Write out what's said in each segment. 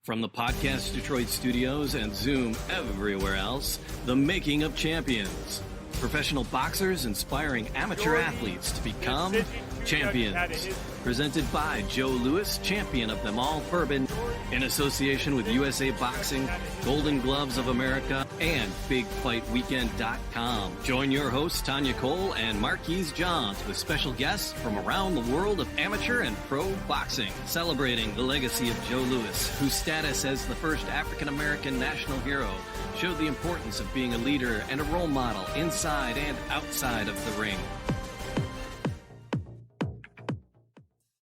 From the Podcast Detroit studios and Zoom everywhere else, The Making of Champions. Professional boxers inspiring amateur athletes to become champions. Presented by Joe Louis, champion of them all bourbon, in association with USA Boxing, Golden Gloves of America, and BigFightWeekend.com. Join your hosts, Tanya Cole and Marquise Johns, with special guests from around the world of amateur and pro boxing, celebrating the legacy of Joe Louis, whose status as the first African-American national hero showed the importance of being a leader and a role model inside and outside of the ring.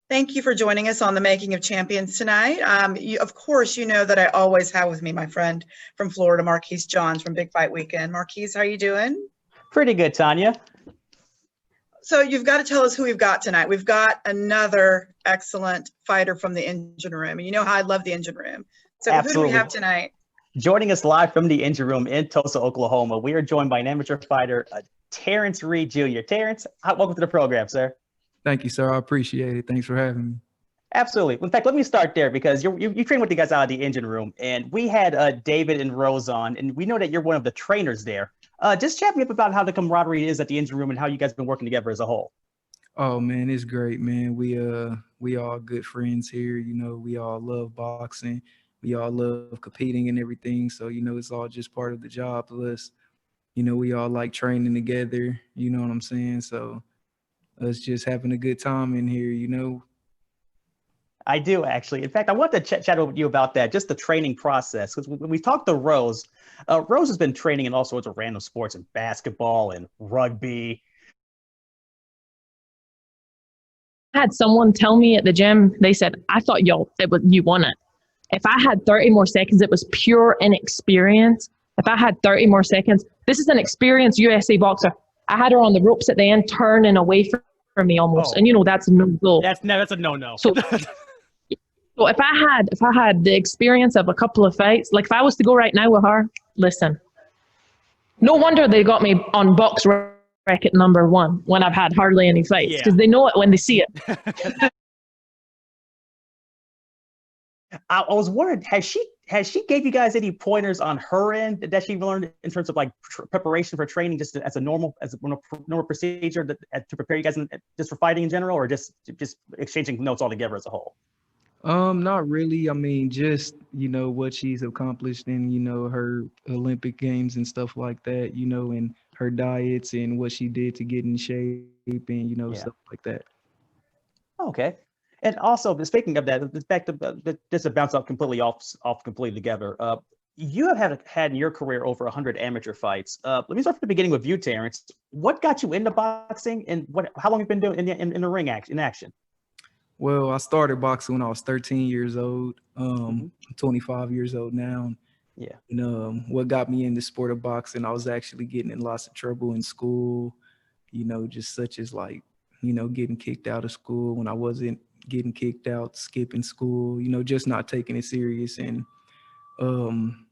Thank you for joining us on The Making of Champions tonight. Of course, you know that I always have with me my friend from Florida, Marquise Johns from Big Fight Weekend. Marquise, how are you doing? Pretty good, Tanya. So you've got to tell us who we've got tonight. We've got another excellent fighter from the engine room. And you know how I love the engine room. So Absolutely. Who do we have tonight? Joining us live from the engine room in Tulsa, Oklahoma, we are joined by an amateur fighter, Terrance Reed Jr. Terrance, welcome to the program, sir. Thank you, sir. I appreciate it. Thanks for having me. Absolutely. In fact, let me start there because you train with the guys out of the engine room, and we had David and Rose on, and we know that you're one of the trainers there. Just chat me up about how the camaraderie is at the engine room and how you guys have been working together as a whole. Oh man, it's great, man. We all good friends here. You know, we all love boxing. We all love competing and everything. So, you know, it's all just part of the job. Plus, you know, we all like training together. You know what I'm saying? So us just having a good time in here, you know. I do, actually. In fact, I want to chat with you about that, just the training process. Because when we talked to Rose, Rose has been training in all sorts of random sports, and basketball and rugby. I had someone tell me at the gym, they said, I thought you won it. If I had 30 more seconds, it was pure inexperience. If I had 30 more seconds, this is an experienced USA boxer. I had her on the ropes at the end, turning away from me almost. And, you know, that's a no-go. That's a no-no. So if I had the experience of a couple of fights, like if I was to go right now with her, listen, no wonder they got me on box bracket number 1 when I've had hardly any fights, because they know it when they see it. I was wondering, has she gave you guys any pointers on her end that she learned in terms of like preparation for training, just as a normal procedure to prepare you guys just for fighting in general, or just exchanging notes altogether as a whole? Not really. I mean, just, you know, what she's accomplished in, you know, her Olympic games and stuff like that, you know, and her diets and what she did to get in shape and, you know, stuff like that. Okay. And also, speaking of that, the fact that just to bounce off completely together, you have had in your career over 100 amateur fights. Let me start from the beginning with you, Terrance. What got you into boxing, and how long have you been doing in the ring in action? Well, I started boxing when I was 13 years old. I'm 25 years old now. Yeah. And what got me in the sport of boxing, I was actually getting in lots of trouble in school, you know, just such as like, you know, getting kicked out of school when I wasn't getting kicked out, skipping school, you know, just not taking it serious. And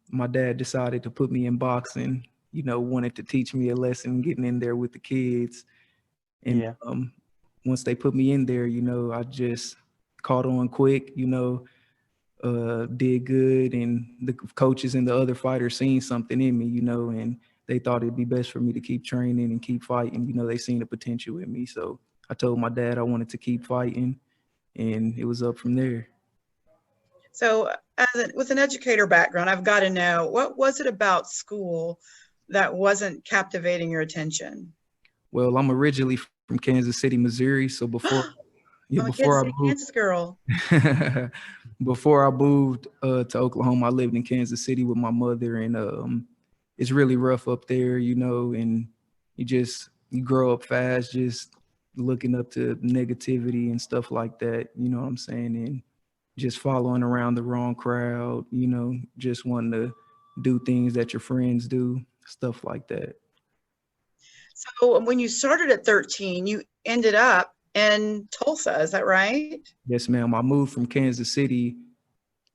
my dad decided to put me in boxing, you know, wanted to teach me a lesson, getting in there with the kids. And once they put me in there, you know, I just caught on quick, you know, did good. And the coaches and the other fighters seen something in me, you know, and they thought it'd be best for me to keep training and keep fighting. You know, they seen the potential in me. So I told my dad I wanted to keep fighting, and it was up from there. So with an educator background, I've got to know, what was it about school that wasn't captivating your attention? Well, I'm originally from Kansas City, Missouri. So before I moved, Kansas girl. Before I moved to Oklahoma, I lived in Kansas City with my mother, and it's really rough up there, you know, and you grow up fast, just looking up to negativity and stuff like that, you know what I'm saying? And just following around the wrong crowd, you know, just wanting to do things that your friends do, stuff like that. So when you started at 13, you ended up in Tulsa, is that right? Yes, ma'am. I moved from Kansas City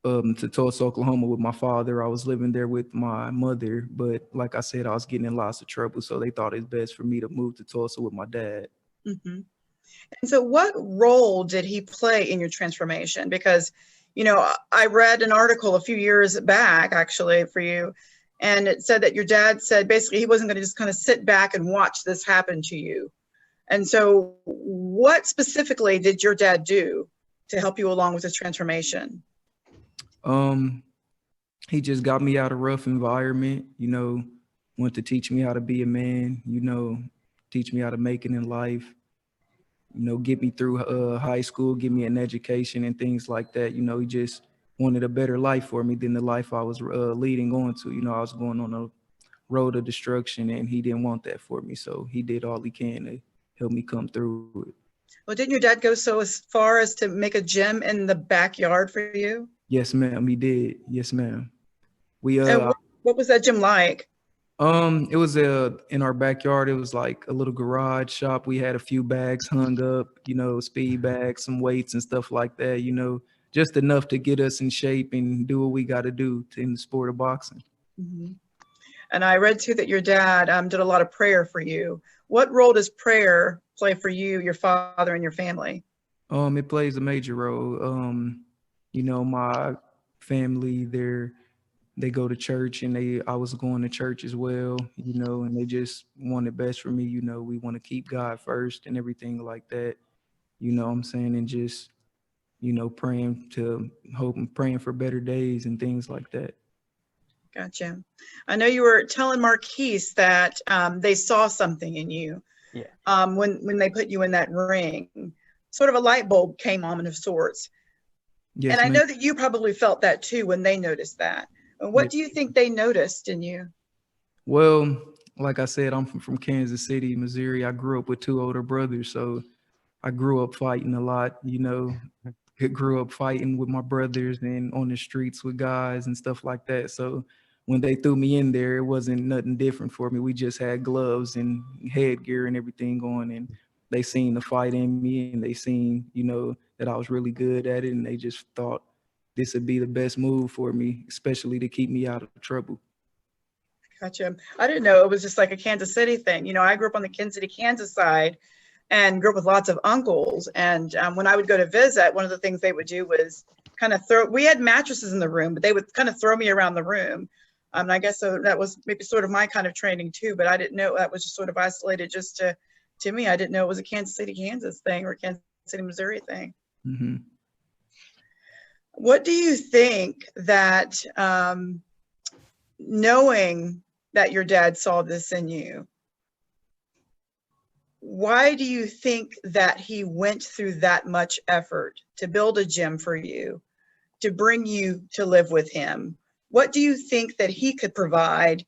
to Tulsa, Oklahoma with my father. I was living there with my mother, but like I said, I was getting in lots of trouble, so they thought it's best for me to move to Tulsa with my dad. And so what role did he play in your transformation? Because You know, I read an article a few years back, actually, for you, and it said that your dad said basically he wasn't going to just kind of sit back and watch this happen to you. And so what specifically did your dad do to help you along with this transformation? He just got me out of rough environment, you know, wanted to teach me how to be a man, you know, teach me how to make it in life, you know, get me through high school, give me an education and things like that. You know, he just wanted a better life for me than the life I was leading on to. You know, I was going on a road of destruction and he didn't want that for me. So he did all he can to help me come through it. Well, didn't your dad go so as far as to make a gym in the backyard for you? Yes, ma'am, he did. Yes, ma'am. We And what was that gym like? It was in our backyard. It was like a little garage shop. We had a few bags hung up, you know, speed bags, some weights and stuff like that, you know, just enough to get us in shape and do what we got to do in the sport of boxing. Mm-hmm. And I read too that your dad did a lot of prayer for you. What role does prayer play for you, your father, and your family? It plays a major role. You know, my family, they go to church and I was going to church as well, you know, and they just wanted best for me. You know, we want to keep God first and everything like that, you know what I'm saying? And just, you know, praying for better days and things like that. Gotcha. I know you were telling Marquise that they saw something in you. Yeah. When they put you in that ring, sort of a light bulb came on of sorts. Yes, and I ma'am. know that you probably felt that too when they noticed that. And what do you think they noticed in you? Well, like I said, I'm from Kansas City, Missouri. I grew up with 2 older brothers, so I grew up fighting a lot, you know. I grew up fighting with my brothers and on the streets with guys and stuff like that. So when they threw me in there, it wasn't nothing different for me. We just had gloves and headgear and everything on, and they seen the fight in me and they seen, you know, that I was really good at it, and they just thought this would be the best move for me, especially to keep me out of trouble. Gotcha. I didn't know it was just like a Kansas City thing. You know, I grew up on the Kansas City, Kansas side and grew up with lots of uncles. And when I would go to visit, one of the things they would do was kind of we had mattresses in the room, but they would kind of throw me around the room. And I guess so that was maybe sort of my kind of training too, but I didn't know that was just sort of isolated just to me. I didn't know it was a Kansas City, Kansas thing or a Kansas City, Missouri thing. Mm-hmm. What do you think that knowing that your dad saw this in you, why do you think that he went through that much effort to build a gym for you, to bring you to live with him? What do you think that he could provide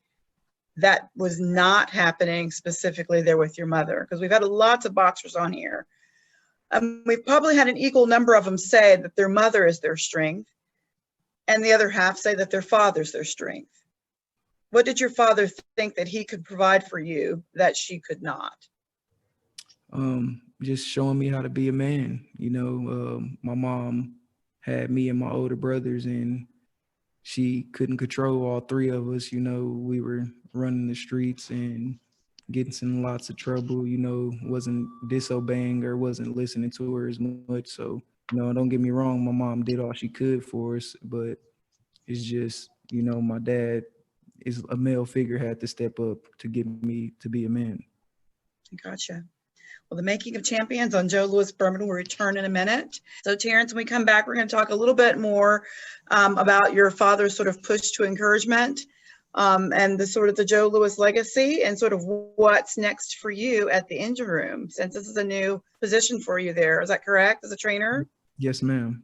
that was not happening specifically there with your mother? Because we've had lots of boxers on here. We've probably had an equal number of them say that their mother is their strength, and the other half say that their father's their strength. What did your father think that he could provide for you that she could not? Just showing me how to be a man. You know, my mom had me and my older brothers, and she couldn't control all 3 of us. You know, we were running the streets and getting in lots of trouble, you know, wasn't disobeying her, wasn't listening to her as much. So, you know, don't get me wrong, my mom did all she could for us, but it's just, you know, my dad is a male figure, had to step up to get me to be a man. Gotcha. Well, the Making of Champions on Joe Louis Berman will return in a minute. So Terrance, when we come back, we're going to talk a little bit more about your father's sort of push to encouragement and the sort of the Joe Louis legacy and sort of what's next for you at the engine room, since this is a new position for you there. Is that correct, as a trainer? Yes, ma'am.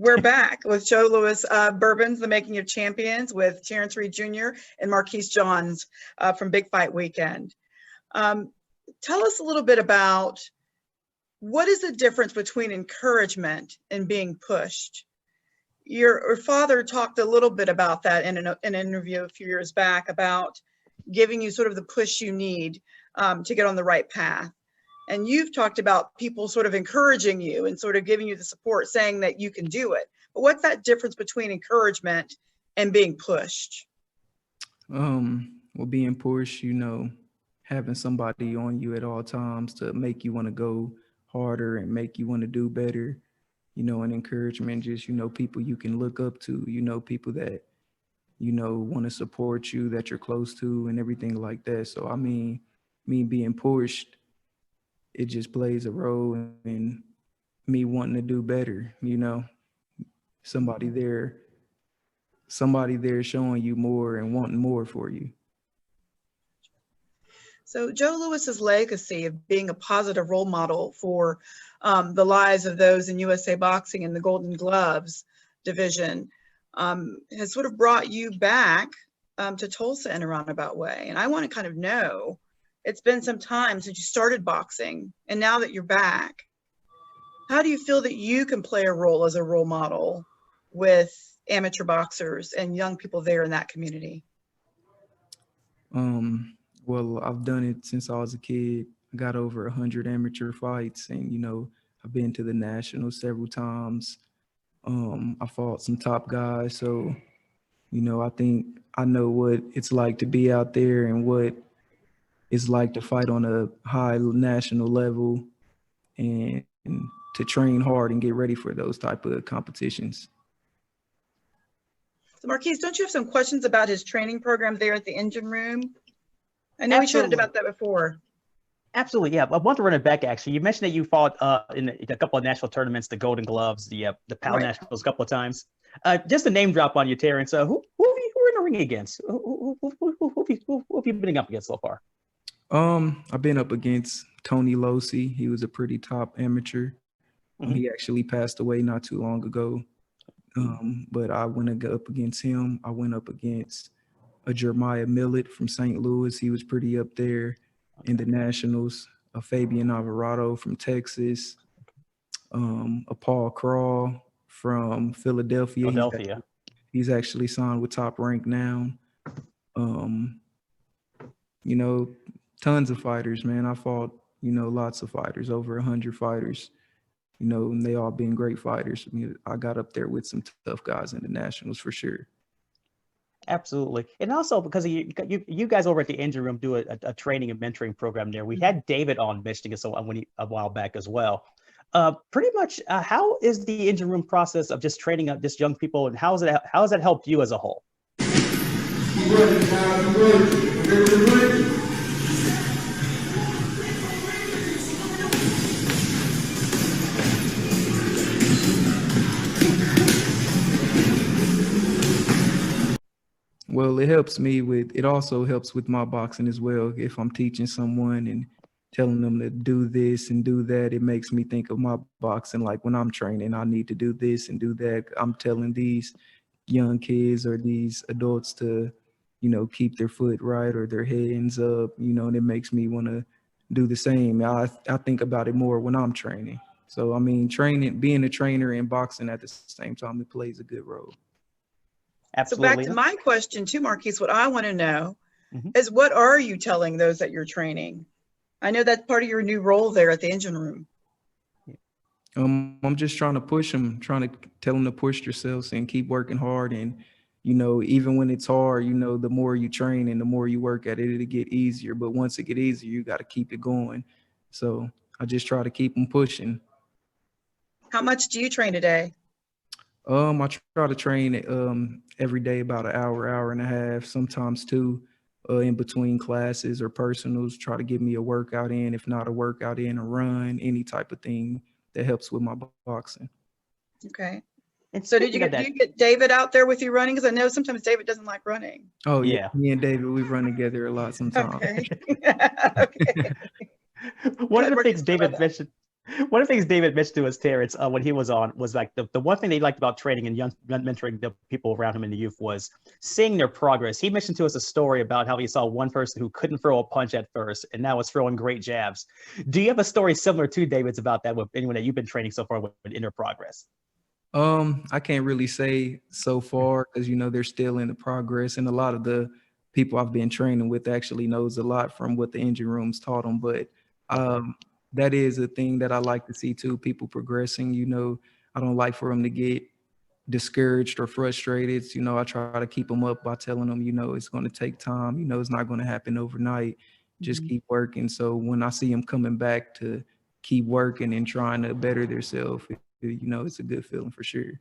We're back with Joe Louis Bourbon's The Making of Champions with Terrance Reed Jr. and Marquise Johns from Big Fight Weekend. tell us a little bit about what is the difference between encouragement and being pushed? Your father talked a little bit about that in an interview a few years back about giving you sort of the push you need to get on the right path. And you've talked about people sort of encouraging you and sort of giving you the support, saying that you can do it. But what's that difference between encouragement and being pushed? Well, being pushed, having somebody on you at all times to make you want to go harder and make you want to do better, and encouragement, just, people you can look up to, people that, want to support you, that you're close to and everything like that. So, I mean, me being pushed, it just plays a role in me wanting to do better, somebody there showing you more and wanting more for you. So Joe Louis's legacy of being a positive role model for the lives of those in USA Boxing and the Golden Gloves division has sort of brought you back to Tulsa in a roundabout way. And I want to kind of know, it's been some time since you started boxing, and now that you're back, how do you feel that you can play a role as a role model with amateur boxers and young people there in that community? Well, I've done it since I was a kid. I got over 100 amateur fights, and I've been to the nationals several times. I fought some top guys, so I think I know what it's like to be out there and what it's like to fight on a high national level and to train hard and get ready for those type of competitions. So Marquise, don't you have some questions about his training program there at the engine room? I know we chatted about that before. Absolutely, yeah. I want to run it back, actually. You mentioned that you fought in a couple of national tournaments, the Golden Gloves, the PAL Nationals a couple of times. Just a name drop on you, Terrance. Who are you in the ring against? Who have you been up against so far? I've been up against Tony Losi. He was a pretty top amateur. He actually passed away not too long ago. But I went up against him. I went up against a Jeremiah Millett from St. Louis. He was pretty up there in the nationals. A Fabian Alvarado from Texas. A Paul Crawl from Philadelphia. He's actually signed with Top Rank now. Tons of fighters, man. I fought, lots of fighters, over 100 fighters, and they all been great fighters. I got up there with some tough guys in the nationals for sure. Absolutely. And also because you guys over at the engine room do a training and mentoring program there. We had David on mentioning it a while back as well. Pretty much, how is the engine room process of just training up just young people, and how has that helped you as a whole? Well, it also helps with my boxing as well. If I'm teaching someone and telling them to do this and do that, it makes me think of my boxing. Like when I'm training, I need to do this and do that. I'm telling these young kids or these adults to, keep their foot right or their hands up, and it makes me want to do the same. I think about it more when I'm training. So, I mean, being a trainer and boxing at the same time, it plays a good role. Absolutely. So back to my question too, Marquise, what I want to know is, what are you telling those that you're training? I know that's part of your new role there at the engine room. I'm just trying to push them, trying to tell them to push yourselves and keep working hard. And, even when it's hard, the more you train and the more you work at it, it'll get easier. But once it get easier, you got to keep it going. So I just try to keep them pushing. How much do you train a day? I try to train every day about an hour and a half, sometimes two, in between classes or personals. Try to get me a workout in, if not a workout in, a run, any type of thing that helps with my boxing. Okay. And so do you get David out there with you running? Because I know sometimes David doesn't like running. Oh yeah, me and David, we run together a lot sometimes. Okay. Okay. One of the things David mentioned One of the things David mentioned to us, Terrance, when he was on, was like the one thing they liked about training and mentoring the people around him in the youth was seeing their progress. He mentioned to us a story about how he saw one person who couldn't throw a punch at first and now is throwing great jabs. Do you have a story similar to David's about that with anyone that you've been training so far with in their progress? I can't really say so far because they're still in the progress, and a lot of the people I've been training with actually knows a lot from what the engine rooms taught them. But that is a thing that I like to see too. People progressing. I don't like for them to get discouraged or frustrated. I try to keep them up by telling them, it's going to take time. It's not going to happen overnight. Just keep working. So when I see them coming back to keep working and trying to better themselves, it's a good feeling for sure.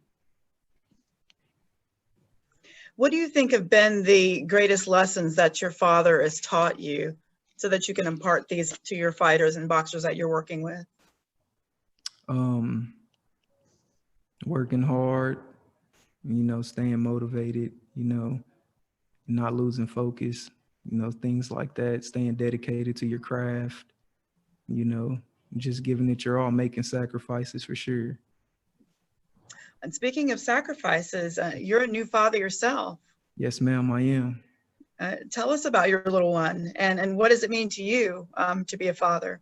What do you think have been the greatest lessons that your father has taught you so that you can impart these to your fighters and boxers that you're working with? Working hard, staying motivated, not losing focus, things like that, staying dedicated to your craft, just giving it your all, making sacrifices for sure. And speaking of sacrifices, you're a new father yourself. Yes, ma'am, I am. Tell us about your little one and what does it mean to you to be a father?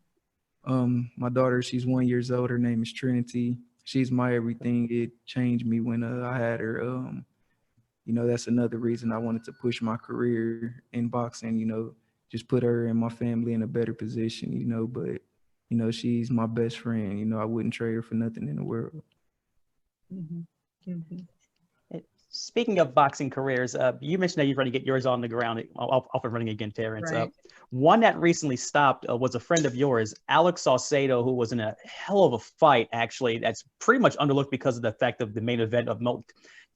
My daughter, she's 1 year old. Her name is Trinity. She's my everything. It changed me when I had her. That's another reason I wanted to push my career in boxing, just put her and my family in a better position, but, she's my best friend. I wouldn't trade her for nothing in the world. Mm-hmm. Mm-hmm. Speaking of boxing careers, you mentioned that you're trying to get yours on the ground, off and running again, Terrance. Right. One that recently stopped was a friend of yours, Alex Saucedo, who was in a hell of a fight, actually, that's pretty much underlooked because of the fact of the main event of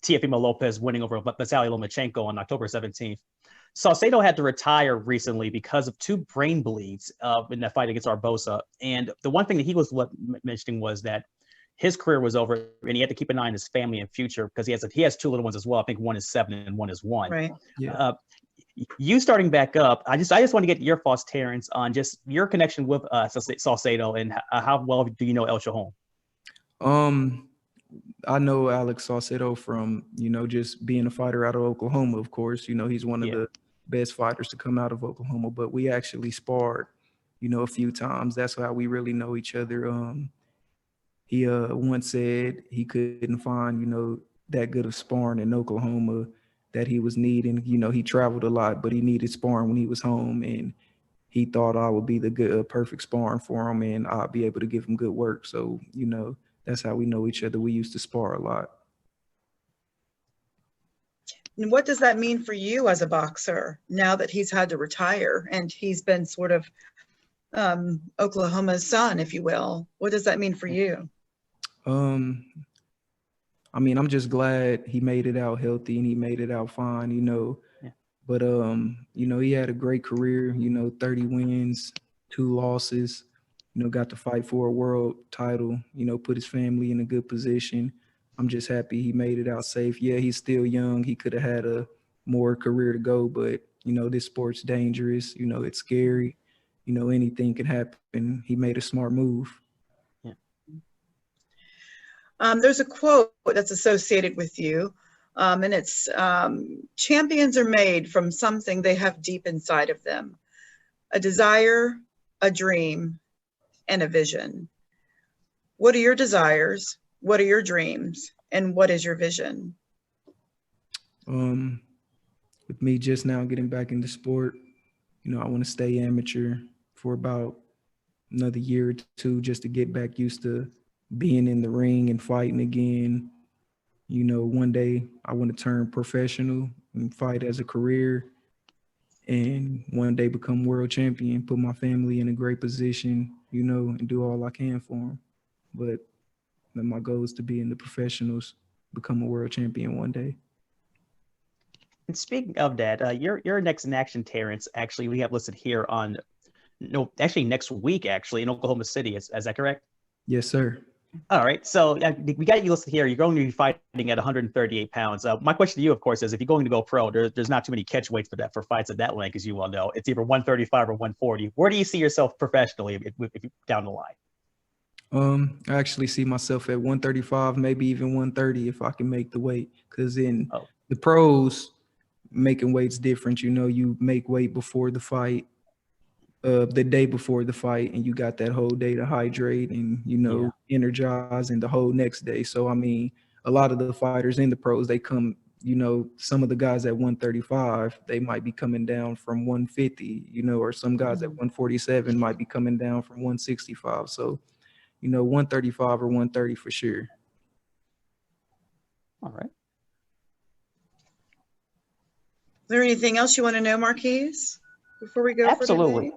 Teofimo Lopez winning over Vitaly Lomachenko on October 17th. Saucedo had to retire recently because of 2 brain bleeds in that fight against Barbosa. And the one thing that he was mentioning was that his career was over and he had to keep an eye on his family and future because he has 2 little ones as well. I think one is 7 and one is 1. Right. Yeah. You starting back up, I just want to get your thoughts, Terrance, on just your connection with Saucedo and how well do you know El Shajon? I know Alex Saucedo from, just being a fighter out of Oklahoma, of course. He's one of the best fighters to come out of Oklahoma, but we actually sparred, a few times. That's how we really know each other. He once said he couldn't find, that good of sparring in Oklahoma that he was needing. He traveled a lot, but he needed sparring when he was home, and he thought I would be the perfect sparring for him, and I'll be able to give him good work. So, that's how we know each other. We used to spar a lot. And what does that mean for you as a boxer now that he's had to retire and he's been sort of Oklahoma's son, if you will? What does that mean for you? I'm just glad he made it out healthy and he made it out fine, Yeah. But, he had a great career, 30 wins, 2 losses, got to fight for a world title, put his family in a good position. I'm just happy he made it out safe. Yeah, he's still young. He could have had a more career to go, but, this sport's dangerous. It's scary. Anything can happen. He made a smart move. There's a quote that's associated with you, and it's champions are made from something they have deep inside of them, a desire, a dream, and a vision. What are your desires? What are your dreams? And what is your vision? With me just now getting back into sport, I want to stay amateur for about another year or 2 just to get back used to being in the ring and fighting again. One day I want to turn professional and fight as a career, and one day become world champion, put my family in a great position, and do all I can for them. But my goal is to be in the professionals, become a world champion one day. And speaking of that, your next in action, Terrance, actually, we have listed here on, next week, actually, in Oklahoma City. Is that correct? Yes, sir. All right. So we got you listed here. You're going to be fighting at 138 pounds. My question to you, of course, is if you're going to go pro, there's not too many catch weights for fights at that length, as you well know. It's either 135 or 140. Where do you see yourself professionally if down the line? I actually see myself at 135, maybe even 130 if I can make the weight. Because in Oh, the pros, making weight's different. You know, you make weight before the fight, the day before the fight, and you got that whole day to hydrate and, you know, energize and the whole next day. So, I mean, a lot of the fighters in the pros, they come, you know, some of the guys at 135, they might be coming down from 150, you know, or some guys at 147 might be coming down from 165. So, you know, 135 or 130 for sure. all right. Is there anything else you want to know, Marquise, before we go Absolutely. for today?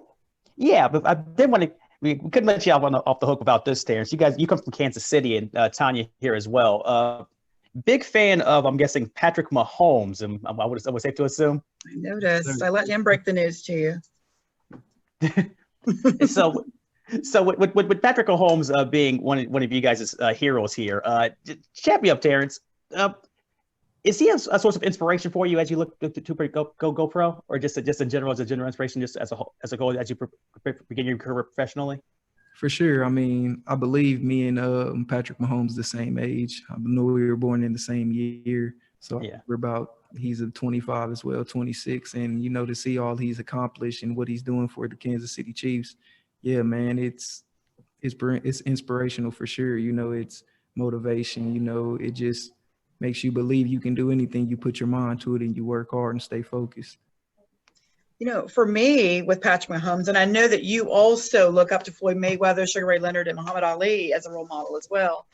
Yeah, but I did want to. We couldn't let you off the hook about this, Terrance. You come from Kansas City, and Tanya here as well. Big fan of, I'm guessing, Patrick Mahomes, and I would safe to assume. I noticed. I let him break the news to you. So with Patrick Mahomes being one of you guys' heroes here, chat me up, Terrance. Is he a source of inspiration for you as you look to go pro, or just in general as a general inspiration, just as a goal as you begin your career professionally? For sure. I mean, I believe me and Patrick Mahomes the same age. I know we were born in the same year. So Yeah. he's a 25 as well, 26. And, you know, to see all he's accomplished and what he's doing for the Kansas City Chiefs, yeah, man, it's inspirational for sure. You know, it's motivation, you know, it just makes you believe you can do anything. You put your mind to it and you work hard and stay focused. You know, for me with Patrick Mahomes, and I know that you also look up to Floyd Mayweather, Sugar Ray Leonard, and Muhammad Ali as a role model as well,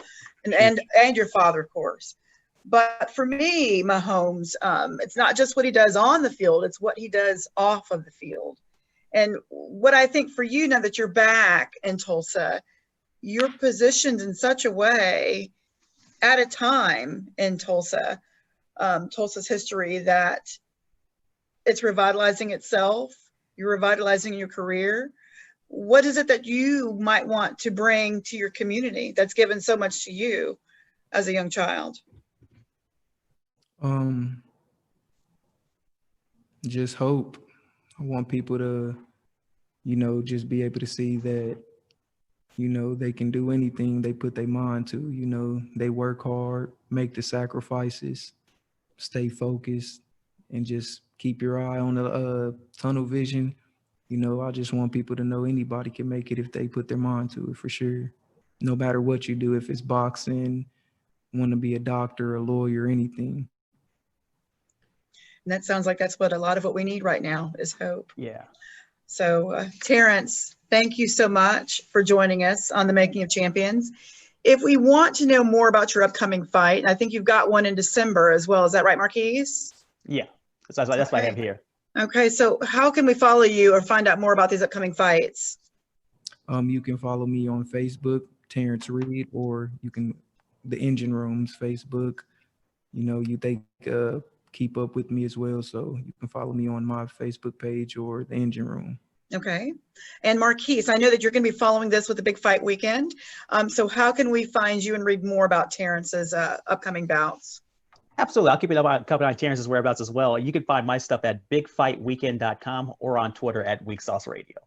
and your father, of course. But for me, Mahomes, it's not just what he does on the field; it's what he does off of the field. And what I think for you now that you're back in Tulsa, you're positioned in such a way at a time in Tulsa, Tulsa's history, that it's revitalizing itself. You're revitalizing your career. What is it that you might want to bring to your community that's given so much to you as a young child? Just hope. I want people to, you know, just be able to see that, you know, they can do anything they put their mind to. You know, they work hard, make the sacrifices, stay focused, and just keep your eye on the tunnel vision. You know, I just want people to know anybody can make it if they put their mind to it, for sure. No matter what you do, if it's boxing, want to be a doctor, a lawyer, anything. And that sounds like that's what a lot of what we need right now is hope. Yeah. So, Terrance, thank you so much for joining us on The Making of Champions. If we want to know more about your upcoming fight, and I think you've got one in December as well. Is that right, Marquise? Yeah. That's what I have here. Okay. So how can we follow you or find out more about these upcoming fights? You can follow me on Facebook, Terrance Reed, or you can the Engine Room's Facebook. You know, they keep up with me as well, so you can follow me on my Facebook page or the Engine Room. Okay. And Marquise, I know that you're going to be following this with the Big Fight Weekend. So how can we find you and read more about Terrance's upcoming bouts? Absolutely. I'll keep it up on Terrance's whereabouts as well. You can find my stuff at bigfightweekend.com or on Twitter at Weak Sauce Radio.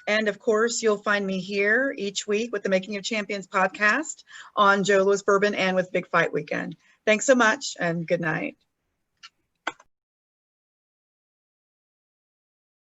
And of course, you'll find me here each week with the Making of Champions podcast on Joe Louis Bourbon and with Big Fight Weekend. Thanks so much and good night.